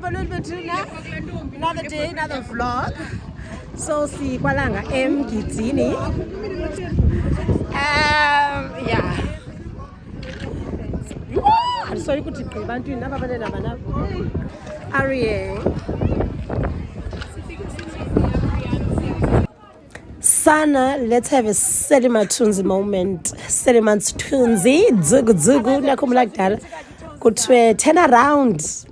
Another day, another vlog. So see Kwalanga M Gitini. Yeah. So you could take Bantu never. Ariel. Sana, let's have a Selima Tunzi moment. Selima Tunzi, Zugu, Nakum like that. Go to turn around.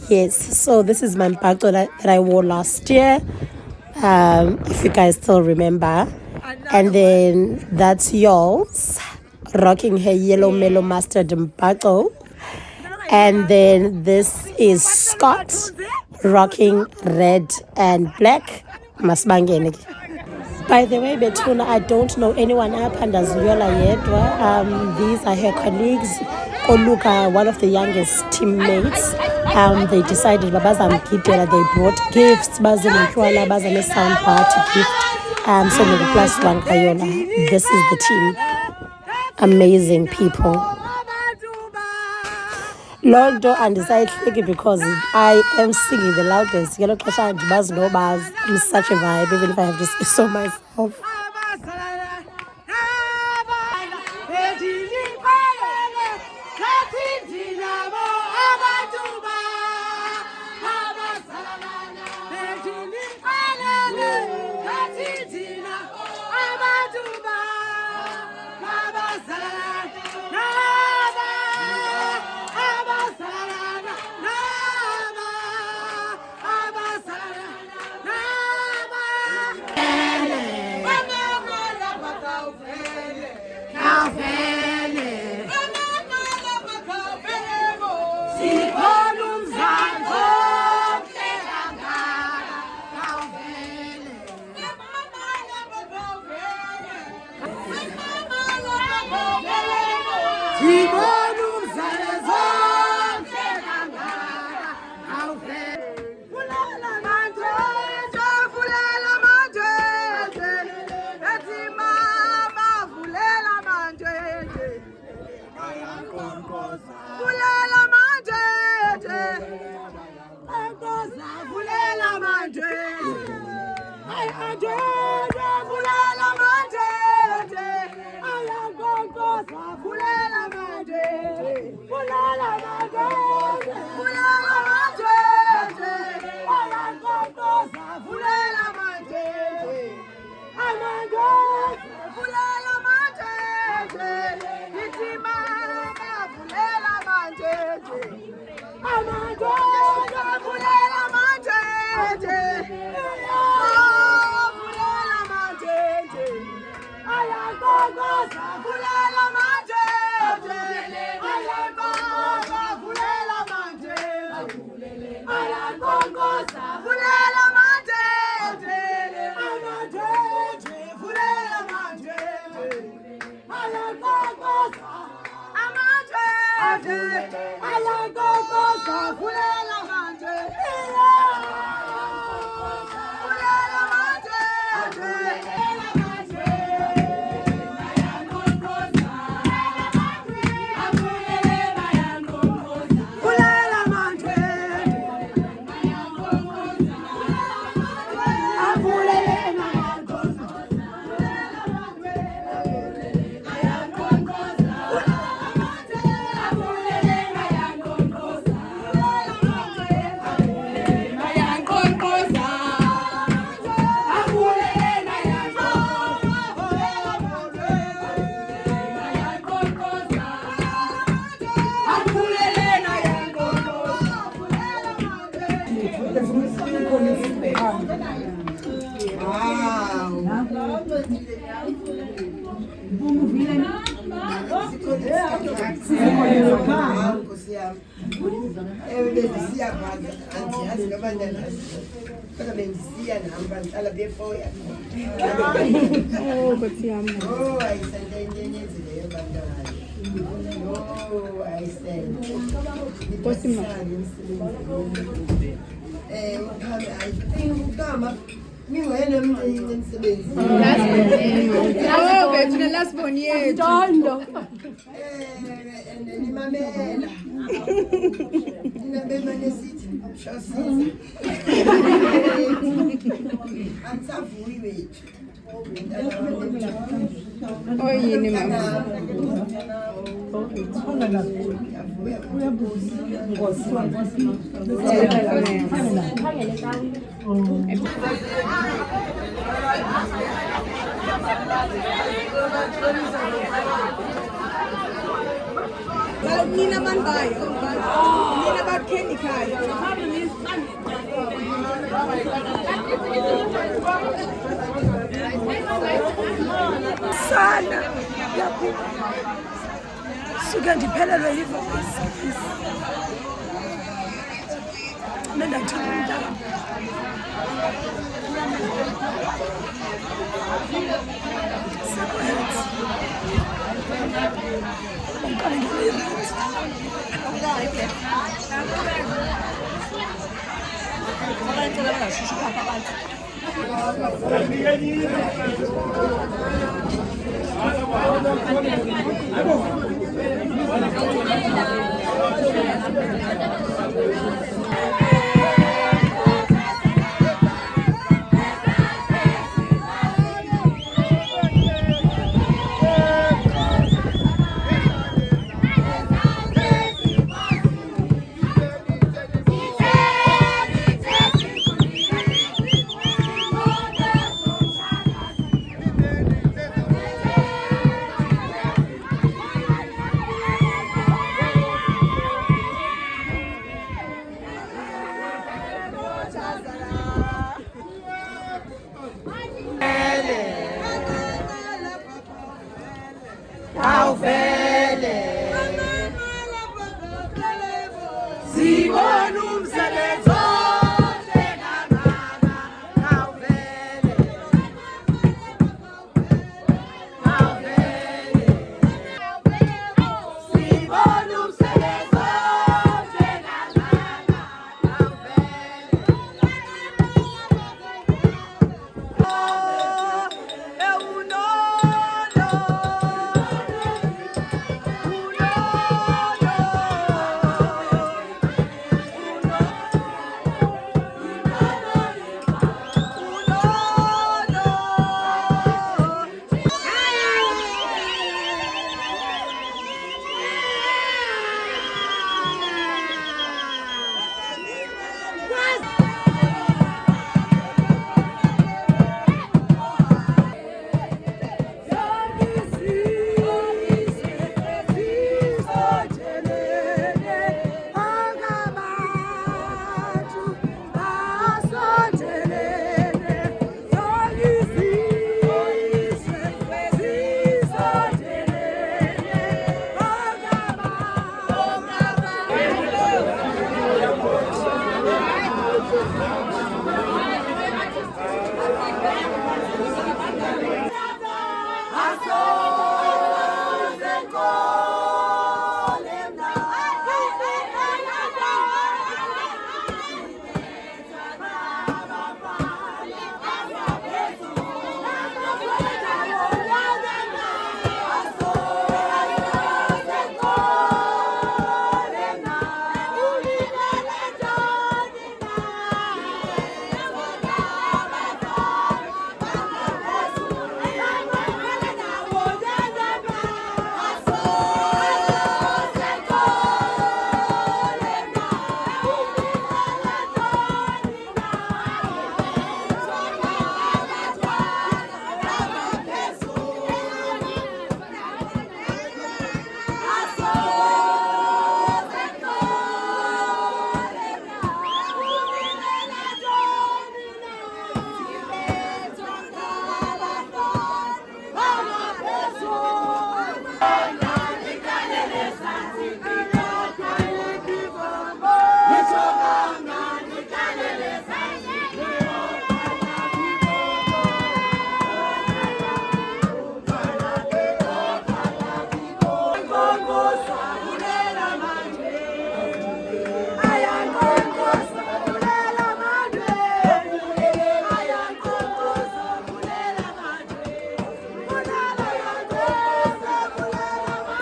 Yes, so this is my backdoor that I wore last year. If you guys still remember. And then that's yours, rocking her yellow mellow mustard backdoor. And then this is Scott, rocking red and black. Masbangeni. By the way, Betuna, I don't know anyone up under Ziola yet. These are her colleagues. Oluka, one of the youngest teammates. They decided Babazam Kitela, they brought gifts, Bazan and Kuala, Bazan sound party gift. So the plus one Kayola. This is the team. Amazing people. Lord, don't understand because I am singing the loudest. Yellow Kasha and Baz no Baz. I'm such a vibe, even if I have to say so myself. Oh yini mama. Nina Mandai. Nina Bakeni Kai. Sana suke ndiphelelwe yi-voice nendathula umntana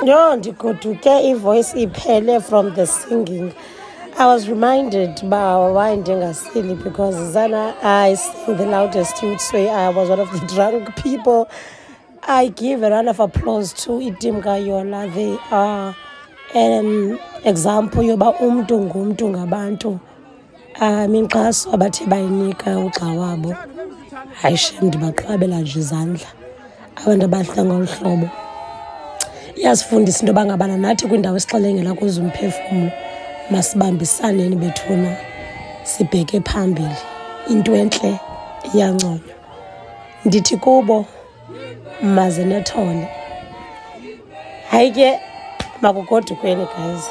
Yo, ndigoduke ivoice iphele from the singing. I was reminded by why silly because Zana, I sang the loudest. You would say I was one of the drunk people. I give a round of applause to Itimka Yola. They are an example yoba umntu ngumntu ngabantu. Inkxaso abathe bayinika ugxa wabo hayi shem ndibaqabela nje izandla abantu abahla ngolu hlobo. Iyasifundisa into yoba ngabana nathi kwiindawo esixelengela kuzo umphefumlo masibambisaneni bethuna sibheke phambili. Into entle iyanconywa. Ndithi kubo maze nethole. Hayi ke makugodukweni guys.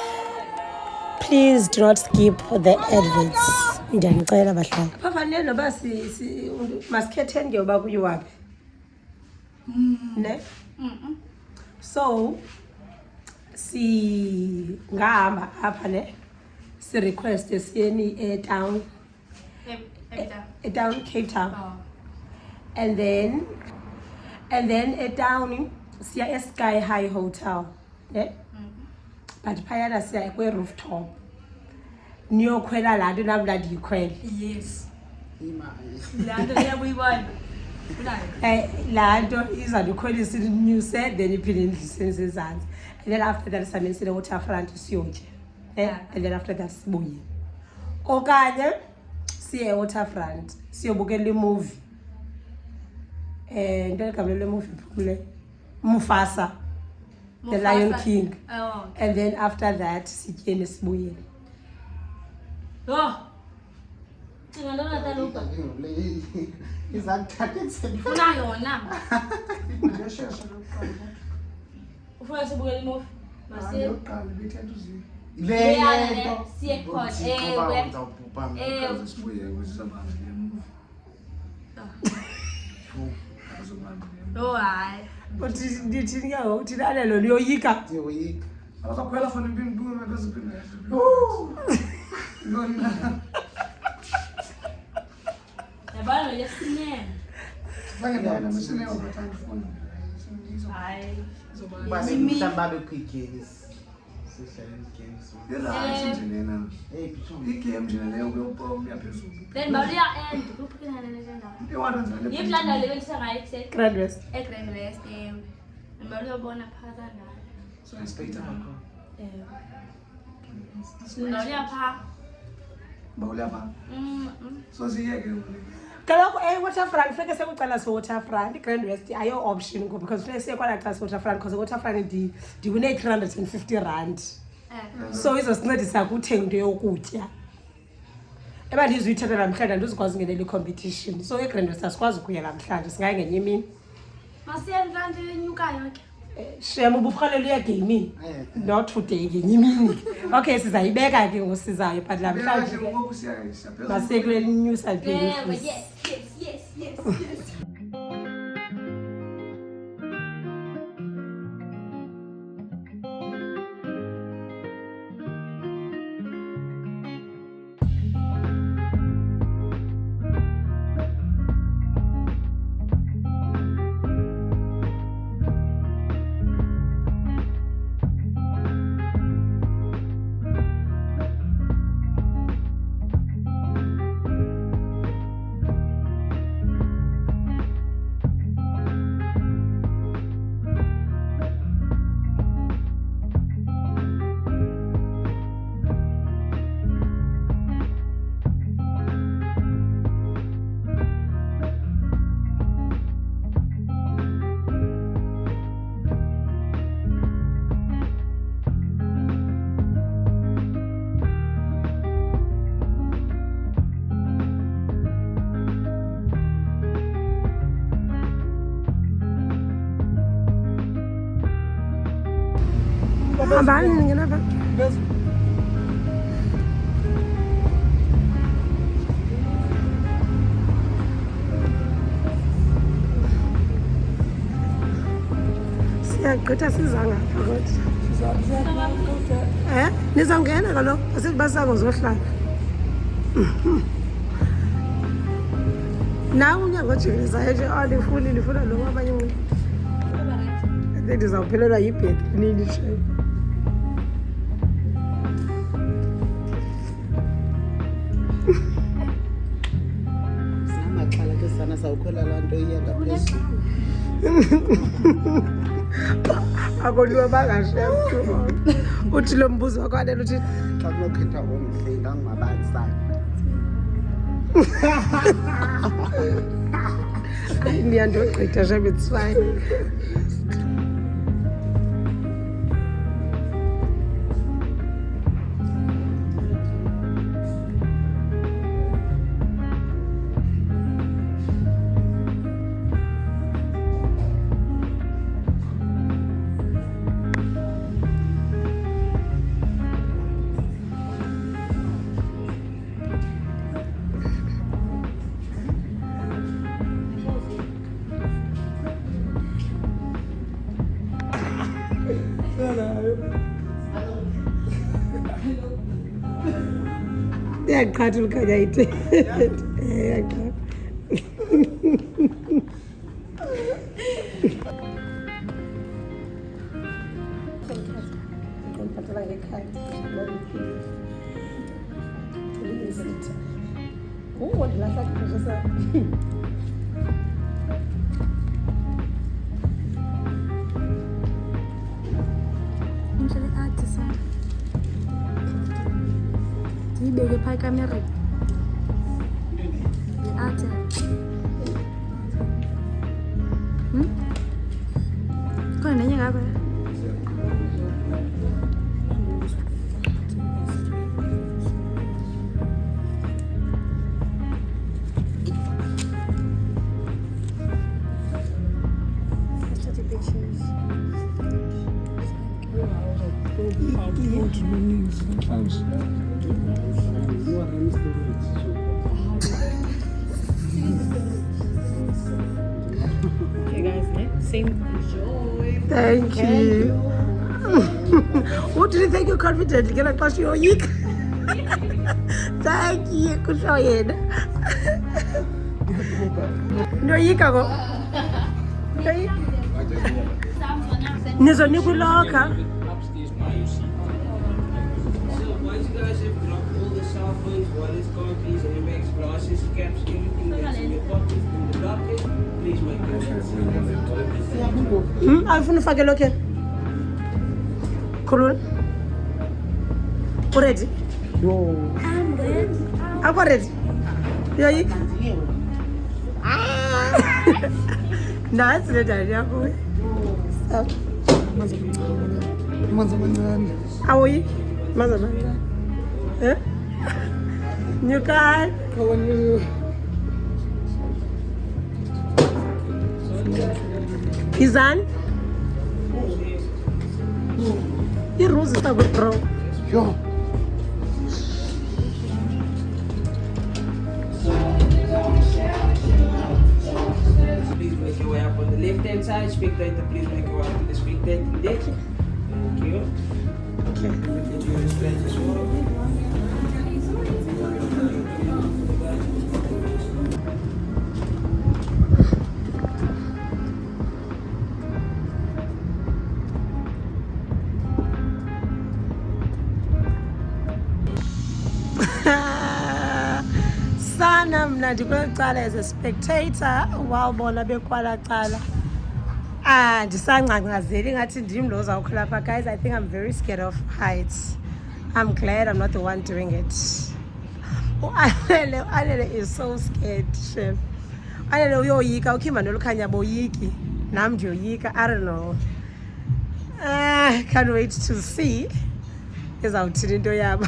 Please do not skip the adverts. Ndiyanicela bahlali. Bafanele noba masikhetheni ke uba kuyiwaphi. Ne? So singahamba apha ne si request siyeni town Cape Town. And then town siya Sky High Hotel ne but phayana siya kwe rooftop niyokhwela laa nto nam ndandiyikhwele. Yes. laa nto iyabuyibona laa nto izandikhwelisa inyuse then iphinde indlise ezantsi. And then after that samisile waterfront siyotye. And then after that sibuye. Okanye siye ewaterfront siyobukela imovie. Into eligama lemovie phumle Mufasa, The Lion King. Oh. And then after that sityeni sibuyele. Oh. Cinga ntona taluka. Ufuna yona. Ufuna sibukele imovi. Masiye. Le siye khona. Oh hayi. Uthi ndithini ke ngoku thina alelo liyoyika. Akakhwela fana impini ngaziphinda. Yabana lesinene. Ngiyabona mesine overtime phone. Hayi. Basi mhlamba bekwigames. Sihlala games. Yezaa nje lena. Igame nje leyo kuyophuma yaphezulu. Then bawuya end kuphikana nalena. Iwona Yiplanda le bentisa ngayo ekuseni. Grand West. Grand West. Bawuyobona phakathi ngalo. So inspector bakho. Bawuya pha. Bawuya pha. So siyeke Kaloku waterfront funeke sekucala waterfront. Grand West ayo option ngoku because funeke siye kwalaa waterfront because waterfront ndiwine 350 rand. So izosincedisa kuthenga into yokutya. Eba ndizuyithetha namhlanje ndizikwazi ungenela i-competition. So eGrand West asikwazi ukuya namhlanje singaye ngenye imini. Masiyenza nje enyukayo ke. Shem ubufrhalelo uya gaming. Not today ngenye imini. Okay sizayibeka ke ngosizayo but namhlanje ngoku siyayisa phezulu. basekule news alpeni. Yes. Hambani ngena pha. Siyagqitha siza ngapha kodwa. Nizawungena kaloku asithi basango zohlala. Nawe unyango jikelisayo nje ndifuna lo abanye umuntu. Ndizawuphelelwa yibhetri nini nje. uzawukhwela laa nto iya ngaphezulu. Akoliwe bangashem uthi lo mbuzo wakwanele uthi Xa kunokhetha omhle ngangungabalisana. niyandogqitha shem, it's fine. Iyaqhatha ulikhanya ite. Iyaqhatha. Ngiphathela ngekhadi. Oh, ndilahla kudla sa. Indlela ade sana. Ndiyibeke phaa ekamereni. Ade. Khona nenye ngapha. Okay, guys, next. Same. Thank you. What did you think you're confident? Get a class your yik. Thank you. Good show yena. No yika go. Nizo nikuloka. Upstairs now you see. So why you guys have dropped all the cell phones, wallets, car keys, handbags, glasses, caps, everything that's in your pocket in the bucket, please make it. Alifuna ufake lokho. Khulula. Ready? I'm ready. Akho ready? Yoyika. Nasi le dali yakho. Stop. Amanzi amancane. Awuyi. Maza mancane. Nyuka. Izan. I-rose is good, bro. Yo. Please make your way up on the left hand side. Spectator, please make your way up to the spectating deck. Thank you. Get your wristbands as well. Sana mna ndikwecala as a spectator wawubona bekwala cala. Ndisangcangcazeli ngathi ndim lo uzawukhwela pha. Guys, I think I'm very scared of heights. I'm glad I'm not the one doing it. Anele is so scared, chef. Anele uyoyika ukhimba nolukhanya boyiki. Nam ndiyoyika. I don't know. Can't wait to see. Izawuthini into yabo.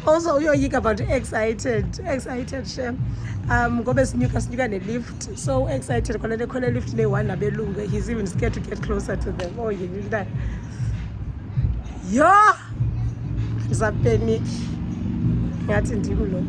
Also uyoyika about excited chef. Ngoba sinyuka ne-lift, so excited khona lift le-one nabelungu. He's even scared to get closer to them. Oh, you need that. Yo, ngizapanic ngathi ndikulo.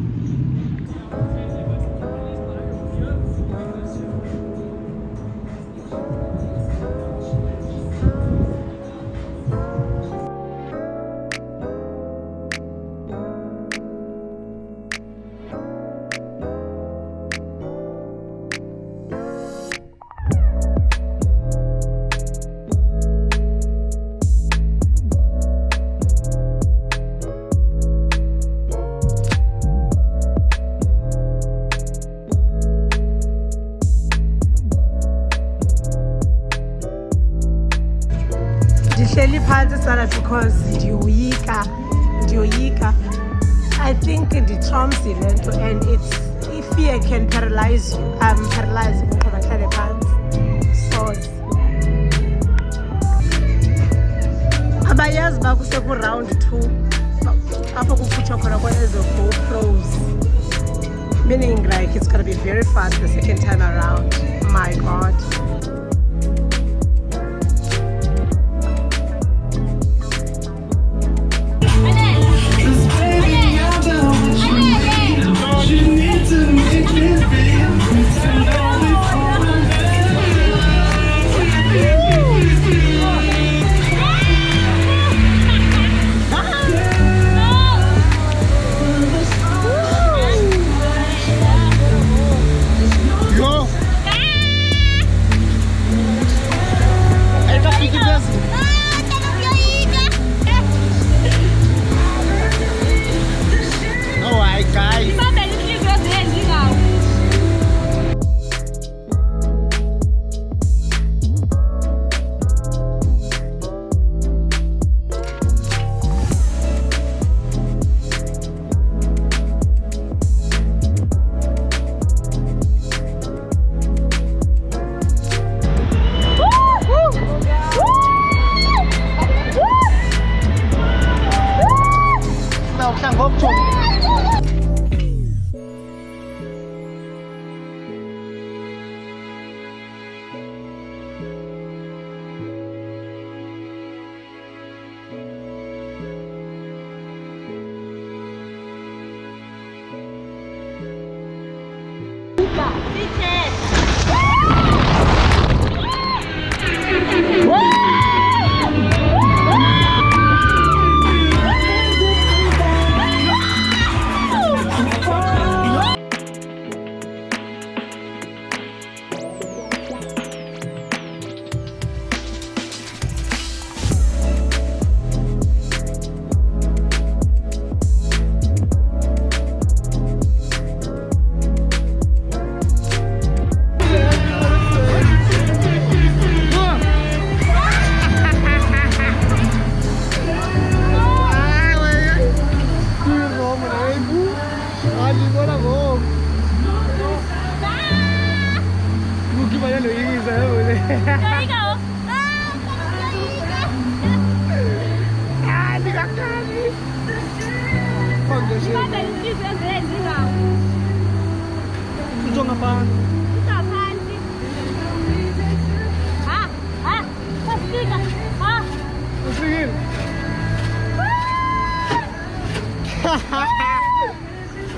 embarrassed because ndiyoyika. I think the Tromsy lento, and it's fear can paralyze you. I'm paralyzed because I carry pants. So abayazi bakuse round 2 apho kukhutshwa khona kwezo GoPros, meaning like it's gonna be very fast the second time around. My God.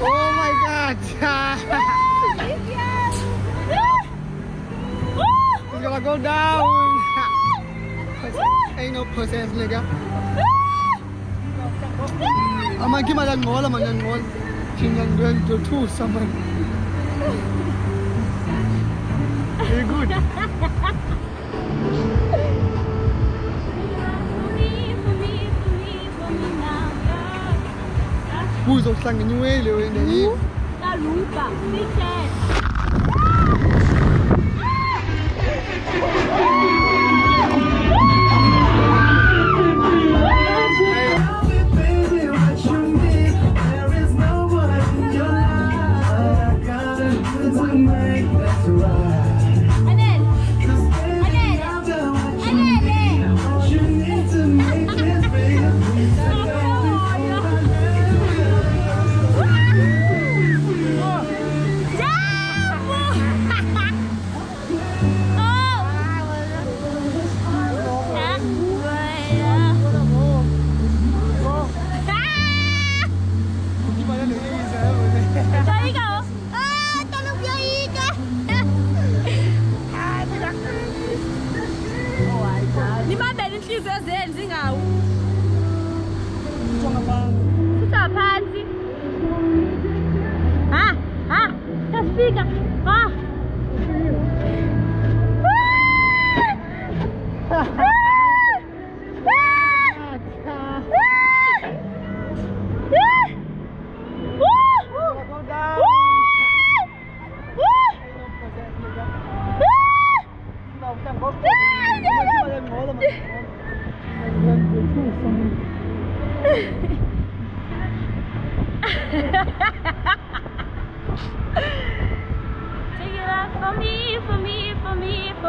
Oh my God! It's gonna go down! Ain't no process, nigga. Aman ki malan ngol. Tingnan doon to two someone. Very good. Who's up sang new way in the evening? La lupa, ticket.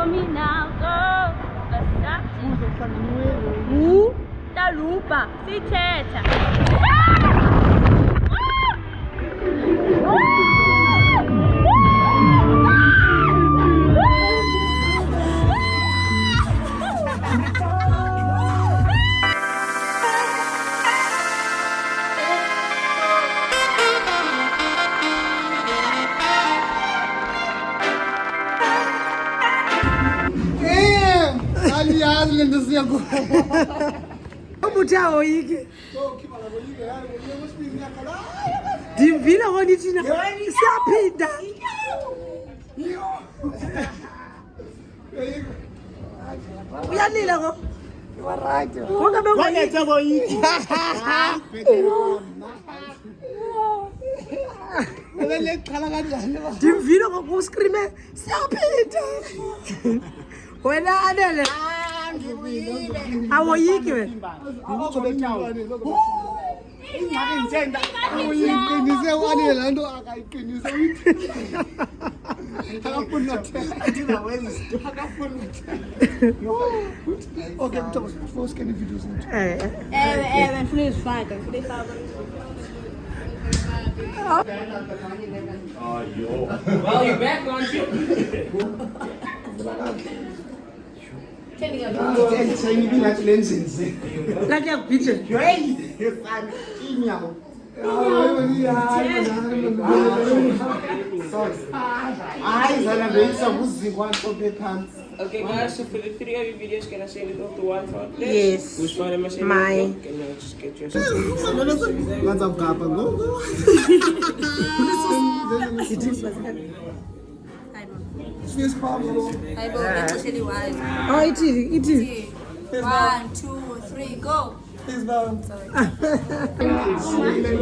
for me now, girl. Talupa, sithetha. Aliás, linda siyago. Umuthi awoyike. Ndimvile kona thina siyaphinda. Uyalila ngo? Konke bengoyike koyike. Ndimvile ngokuscreame siyaphinda. Wena anele. Awoyiki wena. Uyiqinise wani la nto akayiqinise uyithi. Akafuna Okay, mthobo, force can videos zethu. Ngifuna izifaka, ngifuna ifaka. Well, you're back, aren't you? Like a picture. Okay, guys, so for the 3 of your videos, can I send it off to one for this? Yes. Who's for the machine? Mine. Can you just get your Oh, it is. 1, 2, 3, go.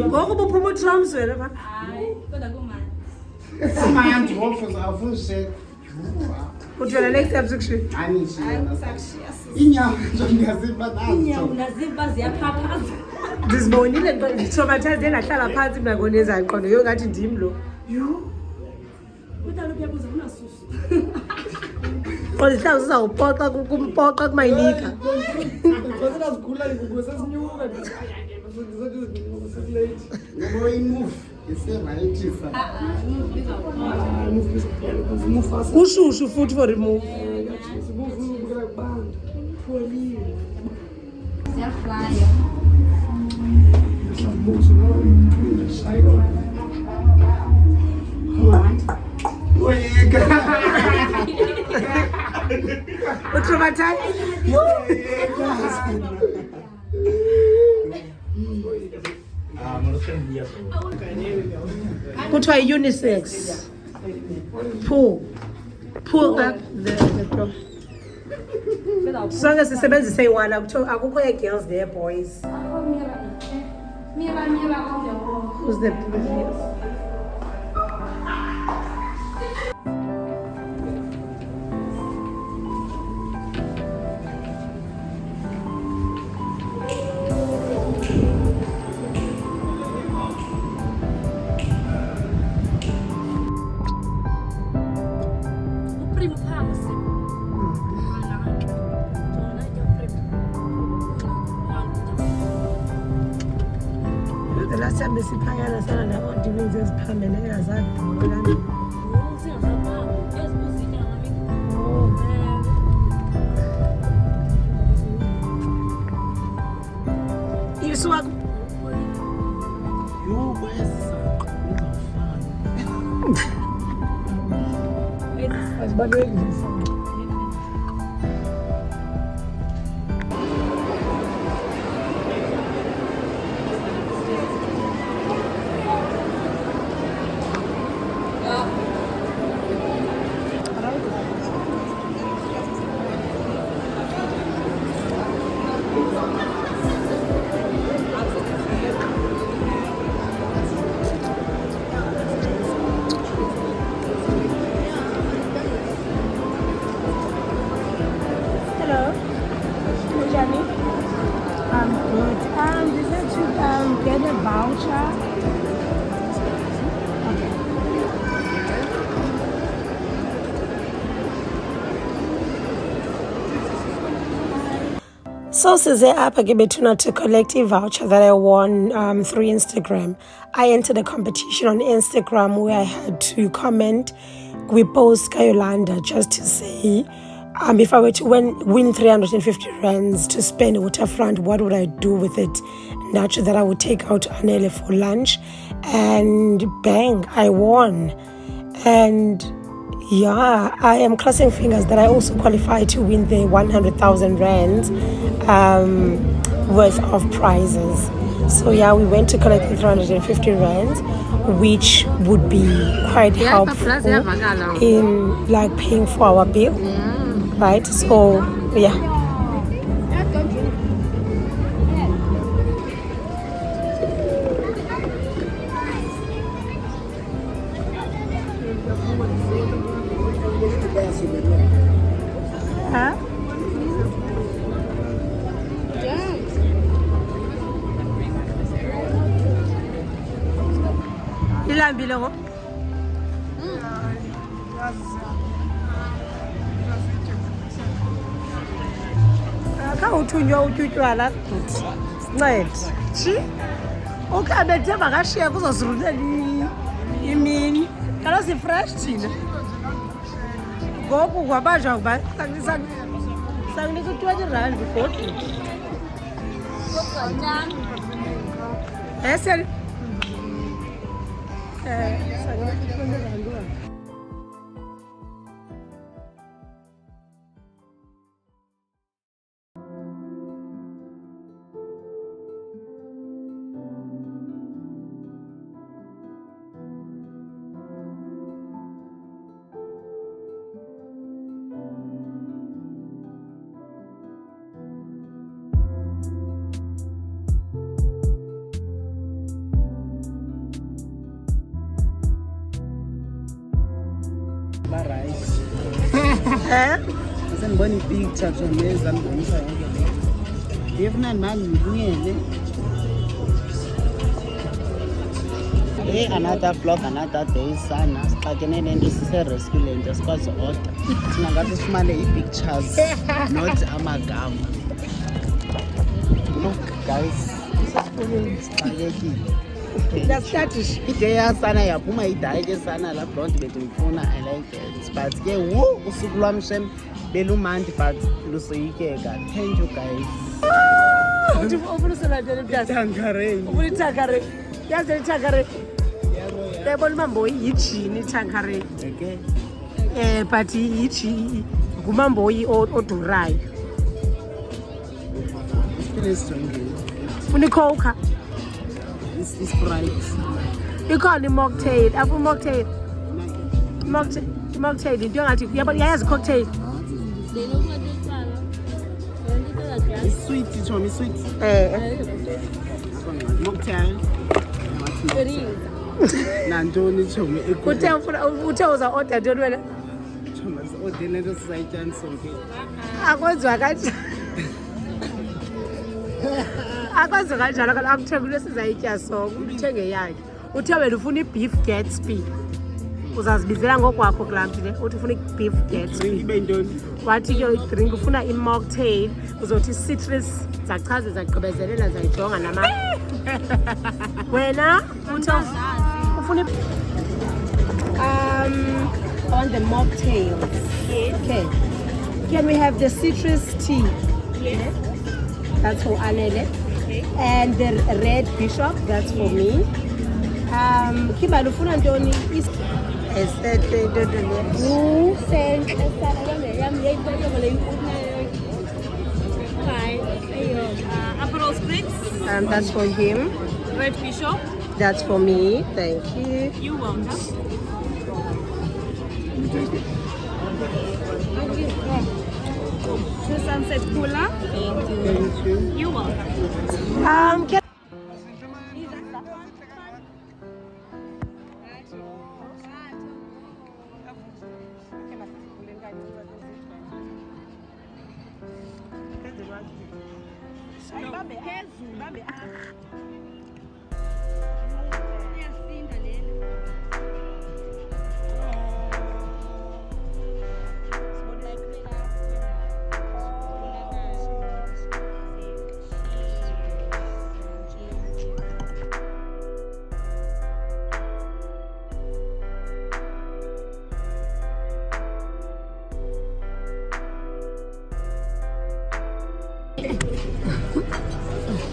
Ngoku buphuma drums wena ba? Hayi, kodwa kumanje. Uthwala next episode. Ungaziva ziyaphaphaza. Ndizibonile traumatized engahlala phansi mina ngoneza iqondo yo ngathi ndim lo. Kodwa lokho yabuza unasusu. Kodwa mhlawumbe sizawupoqa kumpoqa kumayinika. Ushushu futhi for remove. Ziyaflya. Utraumatized? Kuthiwa unisex. Pull up the top. Sonke sisebenzise iwala akukho girls there boys. Mira, Who's the primo phansi. The last time besiphakela sana la audience eziphambene engazadibona. Isuka Asibalekile. Get a voucher. So size apha ke bethuna to collect a voucher that I won through Instagram. I entered a competition on Instagram where I had to comment. We post Kayolanda just to say if I were to win 350 rands to spend waterfront, what would I do with it? Naturally, that I would take out Anele for lunch, and bang, I won. And yeah, I am crossing fingers that I also qualify to win the 100,000 rands worth of prizes. So yeah, we went to collect the 350 rands, which would be quite helpful in like paying for our bill, right? So yeah. Huh? Ilambile ngo? Akawuthunywa utywala futhi. Ncede. Chi? Ukhabethe makashiya kuzosirulela imini. Kaloku si-fresh thina. Ngoku kwabanjwa ukuba sanginika u-20 godu. Sanginika u-20. Sendibona ipicture joneza ndibonisa yonke le ndifuna manje ndibuyele another vlog another day sana sixakene nento sise-rescue le nto sikwazi order thina ngathi sifumane ii-pictures not amagama. Look guys sixakekile. Ide yasana yaphuma idayi ke sana la blonde betimfuna I like it but ke usuku lwam shem belumandi but lusoyikeka. Thank you guys. Ufuna uselandele Tankareng. ufuna iTankareng. Yazi iTankareng. Yabona mambo yijini iTankareng. Okay. But yichi ngumamboyi odurayo. Please jonge. Ufuna iCoca. It's Sprite. Ikhona i-mocktail. Afu mocktail. Mocktail into engathi yabona yayazi cocktail. It's sweet, Chomi, sweet. Mocktail. Nantoni Chomi. Uthe uza order ntoni wena? Chomi, order lento sizayitshani sonke. Akwenziwa kanjani? Akwenziwa kanjalo kaloku akuthenga into esizayitya sonke, uthenge yakhe. Uthe wena ufuna i-beef Gatsby. Uzazibizela ngokwakho kulaa mntu le. Uthi ufuna i-beef Gatsby. Ibe yintoni? Wathi ke drink ufuna i-mocktail, uzothi citrus zachaze zagqibezelela zayijonga nama. Wena ufuna I want the mocktail. Okay. Can we have the citrus tea? Yes. That's for Anele. Okay. And the red bishop, that's for me. Kimba ufuna ntoni? Aperol Spritz. That's for him. Red Bishop. That's for me. Thank you. You welcome. Two Sunset Cooler. Thank you. You welcome. Can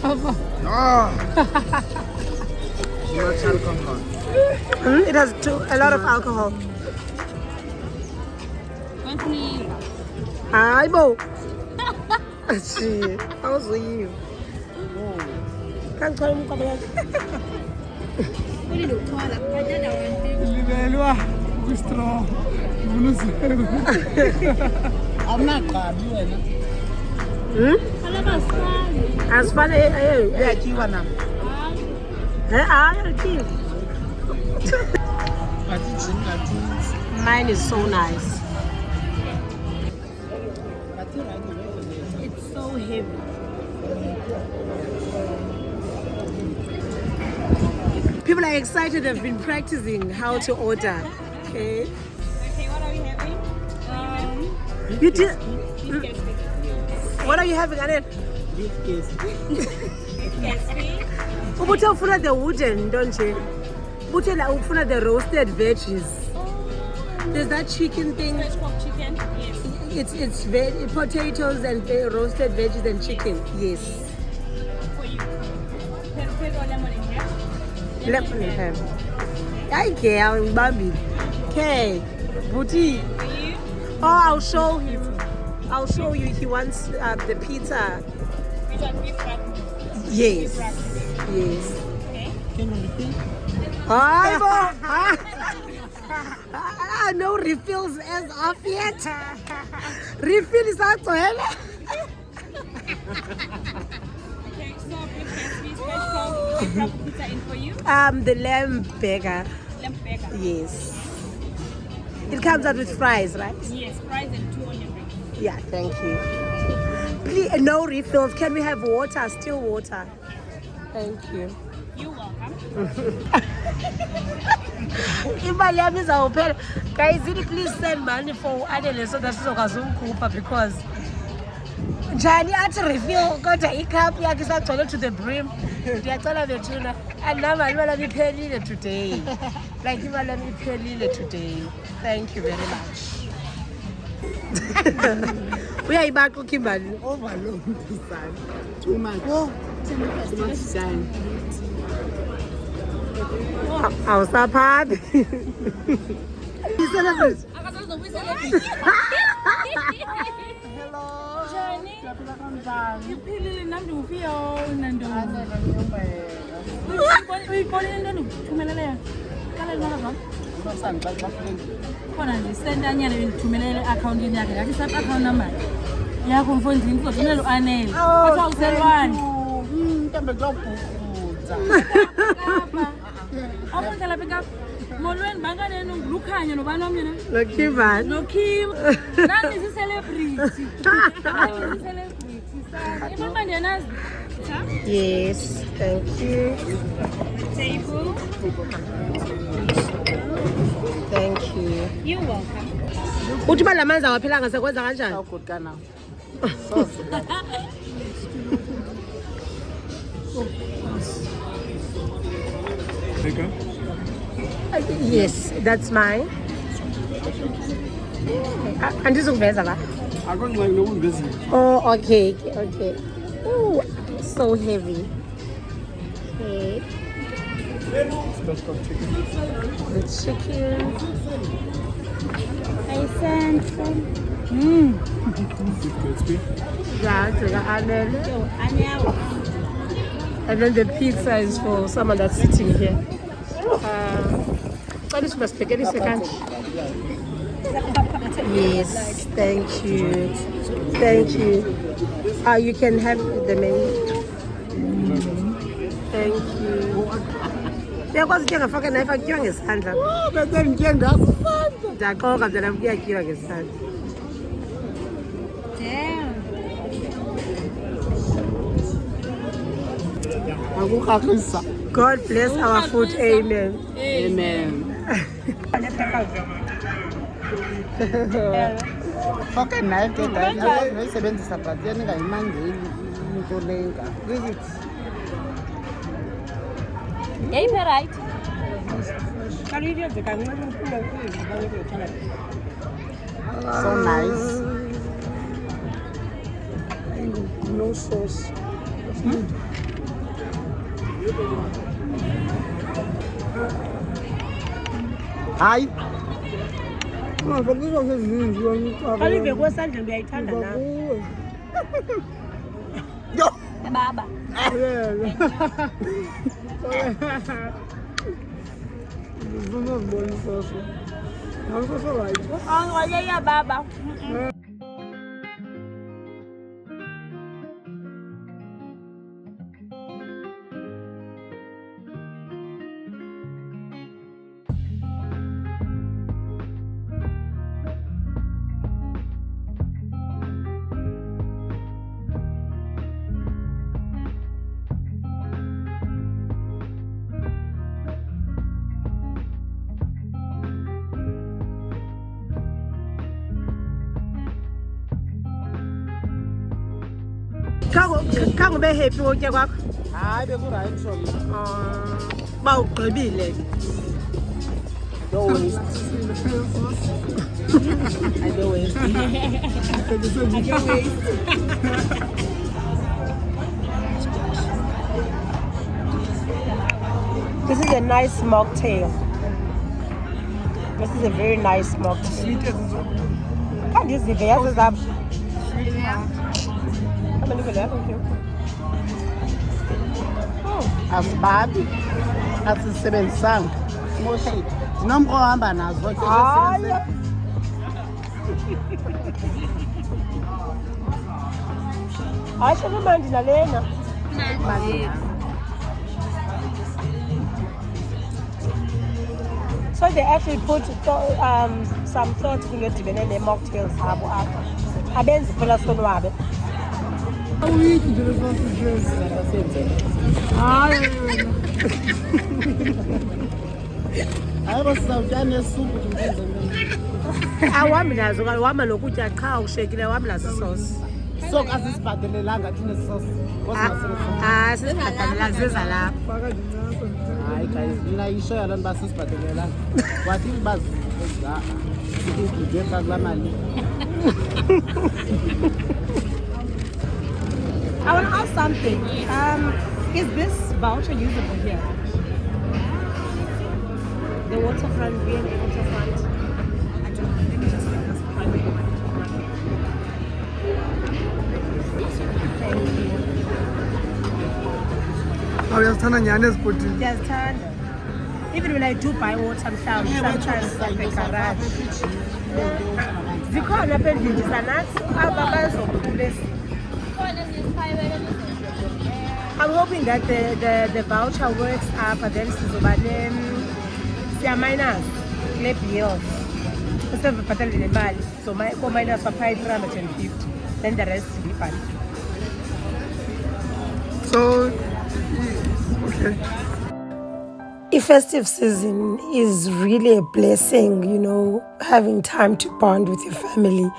Much alcohol. It has a lot of alcohol. Hi, Bo. Shit, how was you? Can't call him come back. Libelwa kustro. I'm not qabi wena. As fun Yeah, kiwa na. Mine is so nice. It's so heavy. People are excited. They've been practicing how to order. Okay. Okay, what are we having? You did. What are you having, Annette? Beef case. Ubuthi ufuna the wooden, don't you? Ubuthi ufuna the roasted veggies. There's that chicken thing. Fresh cooked chicken? Yes. It's potatoes and roasted veggies and chicken. Yes. For you. Pepper or lemon in here? Lemon in here. I care, Bambi. Okay. Buti. For you? Oh, I'll show him. I'll show you. He wants the pizza. Which one? Beef wrap? Yes. Yes. Okay. Can you repeat? Hi, no refills as of yet. Refill is out to hell. Okay, so beef cashews, fresh cooked, wrap pizza in for you. The lamb burger. Lamb burger. Yes. It comes out with fries, right? Yes, fries and 2 onion rings. Yeah, thank you. Please, no refills. Can we have water? Still water. Thank you. You're welcome. Imali yami izawuphela. Guys, please send money for Adele so that sizokwazi umkhupha because njani athi refill kodwa icup yakhe isagcwele to the brim. Ndiyacela bethuna andinamali imali yami iphelile today. Like imali yami iphelile today. Thank you very much. Uyayibaqa uKimberly. Overload son. Too much. Too much shine. Awusaphathi. Celebrate. Ngiphilile nami ndingufika nantoni uyibonile into endikuthumeleleyo kale limana zam khona nje isentanyana bendithumelele eakhawuntini yakhe ngathi isaphi account number yakho mfondini kuzothumela uanele kuthiwa uselwane Mntombe kuzobhukuza. apho ndihlala phi kapa molweni bankaneni ngulukhanya nobani omnye na Kimberly. nokim nani zii-celebrity imali uba ndiyanazi Yes, thank you. table Thank you. you're welcome Uthi uba la manzi awaphilanga sekwenza kanjani? How good can now? Yes, that's mine. Andizukuveza la. Akungxaki nokuveza. Oh, okay, okay. Ooh, so heavy. Okay. The chicken. I sent from Yeah, to the Anel. And then the pizza is for someone that's sitting here. This must take any second. Yes, thank you. Thank you. You can have the menu. Thank you. Uyakwazi ukuthi ngafaka knife akutyiwa ngesandla. Bese ngike ngaso. Ndaqoka mntana kuyatyiwa ngesandla. Akukhahisa. God bless our food. Amen. Amen. Okay, knife ke guys. Noyisebenzisa but yengayimangeli into lenga. yayiphe right So nice. No sauce. Hayi. Ungafakiswa sezininzi Kalive kwesandleni uyayithanda na. Yo. Baba. Ndifuna uzibona isoso. Nangisoso right. Ngoyeya baba. Khange ube happy ngokutya kwakho. Hayi beku-right from. Ba ugqibile. Don't waste. I don't waste. This is a nice mocktail. This is a very nice mocktail. Can't use the gas up. Come and look at that. Thank you. Asibabi. Asisebenzisanga. Moshi. Nomro hamba nazo ke Hayi. Hayi semandi nalena. So they actually put some thought kuyodibene ne-mocktails abo apha. Abenzi phela sonwabe. Awuyithi nje le sausage. Hayi. Hayi basizawutyana nesuphu njengenze ntoni. Awuhambi nazo kaloku uhamba nokutya qha ushekile awuhambi nazo isosi. So asisibhatalelanga thina sisosi. Sisibhatalelanga ziza lapha. Faka ndinyasa. Hayi guys, mina isho yaloo nto uba sisibhatalelanga. Wathi uba sikudwe xa kulaa mali. I want to ask something. Is this voucher usable here? The waterfront, V&A waterfront. I don't know. Let me just find this. Awuyazithanda nyhani ezibhotini. Ndiyazithanda. Even when I do buy water mhlawumbi sometimes like a garage. Zikhona apha endlini zanathi aba bazokulesi. I'm hoping that the voucher works up and then sizoba siya-minus kule bill. Instead of bhatalele nemali. So ko-minus baphaye 350. Then the rest refund. So, okay. Festive season is really a blessing, you know, having time to bond with your family.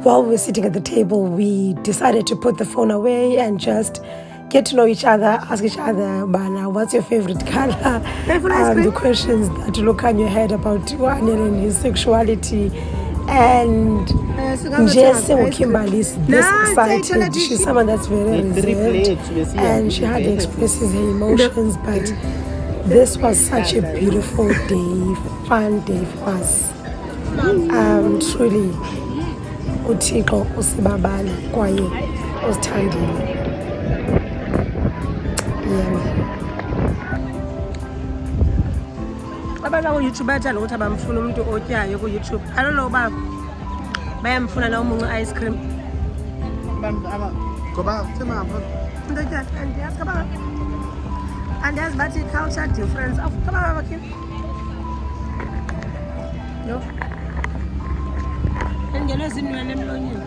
While we were sitting at the table, we decided to put the phone away and just get to know each other, ask each other, Bana, what's your favorite color? The questions that look on your head about Anel and his sexuality. And Jesse Kimberly is this excited. She's someone that's very reserved and she hardly expresses her emotions, but this was such a beautiful day, fun day for us. Truly, uThixo usibabala kwaye usithandile. Abantu ku-YouTube bayathanda ukuthi abamfuna umuntu otyayo ku-YouTube. I don't know uba bayamfuna na umuncu ice cream. Ngoba semapha. Into otya andiyazi kabanga. Andiyazi bathi culture difference. Kabanga bakhe. No. Engene ezinwele emlonyeni.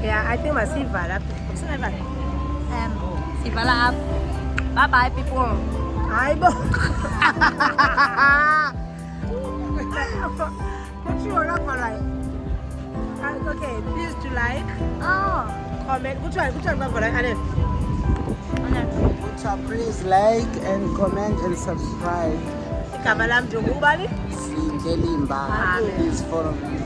Yeah, I think masivala. Sivala. Sivala up. Bye bye people. Hayi bo. Kuthiwa lapha la. Okay, please to like, comment. Kuthiwa lapha la ane. Please like and comment and subscribe. Igama lami nje ngubani? Singelimba. Please follow me.